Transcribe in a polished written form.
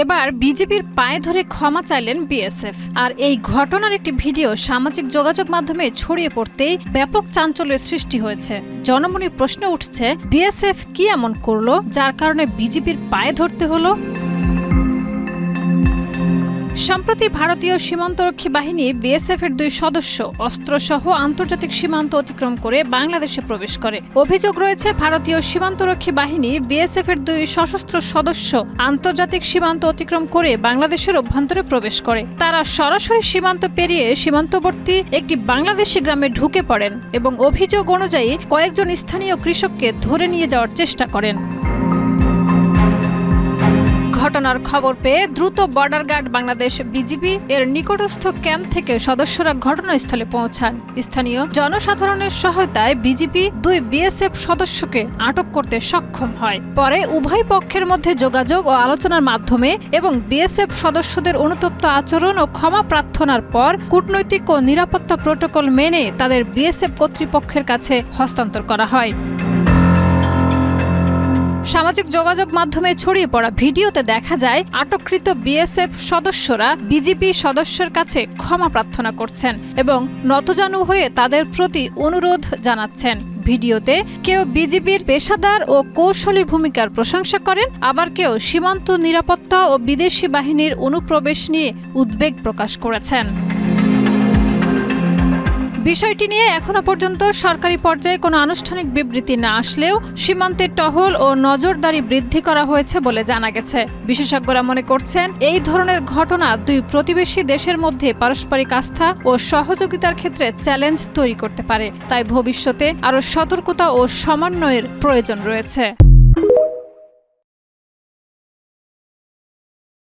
এবার বিজেপির পায়ে ধরে ক্ষমা চাইলেন বিএসএফ। আর এই ঘটনার একটি ভিডিও সামাজিক যোগাযোগ মাধ্যমে ছড়িয়ে পড়তেই ব্যাপক চাঞ্চল্যের সৃষ্টি হয়েছে। জনমনে প্রশ্ন উঠছে, বিএসএফ কি এমন করলো যার কারণে বিজেপির পায়ে ধরতে হলো? সম্প্রতি ভারতীয় সীমান্তরক্ষী বাহিনী বিএসএফ এর 2 সদস্য অস্ত্রসহ আন্তর্জাতিক সীমান্ত অতিক্রম করে বাংলাদেশে প্রবেশ করে। অভিযোগ রয়েছে, ভারতীয় সীমান্তরক্ষী বাহিনী বিএসএফ এর 2 সশস্ত্র সদস্য আন্তর্জাতিক সীমান্ত অতিক্রম করে বাংলাদেশের অভ্যন্তরে প্রবেশ করে। তারা সরাসরি সীমান্ত পেরিয়ে সীমান্তবর্তী একটি বাংলাদেশি গ্রামে ঢুকে পড়েন এবং অভিযোগ অনুযায়ী কয়েকজন স্থানীয় কৃষককে ধরে নিয়ে যাওয়ার চেষ্টা করেন। ঘটনার খবর পেয়ে দ্রুত বর্ডার গার্ড বাংলাদেশ বিজিবি এর নিকটস্থ ক্যাম্প থেকে সদস্যরা ঘটনাস্থলে পৌঁছান। স্থানীয় জনসাধারণের সহায়তায় বিজিবি 2 বিএসএফ সদস্যকে আটক করতে সক্ষম হয়। পরে উভয় পক্ষের মধ্যে যোগাযোগ ও আলোচনার মাধ্যমে এবং বিএসএফ সদস্যদের অনুতপ্ত আচরণ ও ক্ষমা প্রার্থনার পর কূটনৈতিক ও নিরাপত্তা প্রটোকল মেনে তাদের বিএসএফ কর্তৃপক্ষের কাছে হস্তান্তর করা হয়। সামাজিক যোগাযোগ মাধ্যমে ছড়িয়ে পড়া ভিডিওতে দেখা যায় আটককৃত বিএসএফ সদস্যরা বিজিবি সদস্যের কাছে ক্ষমা প্রার্থনা করছেন এবং নতজানু হয়ে তাদের প্রতি অনুরোধ জানাচ্ছেন। ভিডিওতে কেউ বিজিবির পেশাদার ও কৌশলী ভূমিকার প্রশংসা করেন, আবার কেউ সীমান্ত নিরাপত্তা ও বিদেশি বাহিনীর অনুপ্রবেশ নিয়ে উদ্বেগ প্রকাশ করেছেন। বিষয়টি নিয়ে এখনো পর্যন্ত সরকারি পর্যায়ে কোনো আনুষ্ঠানিক বিবৃতি না আসলেও সীমান্তে টহল ও নজরদারি বৃদ্ধি করা হয়েছে বলে জানা গেছে। বিশেষজ্ঞরা মনে করছেন, এই ধরনের ঘটনা 2 প্রতিবেশী দেশের মধ্যে পারস্পরিক আস্থা ও সহযোগিতার ক্ষেত্রে চ্যালেঞ্জ তৈরি করতে পারে। তাই ভবিষ্যতে আরও সতর্কতা ও সমন্বয়ের প্রয়োজন রয়েছে।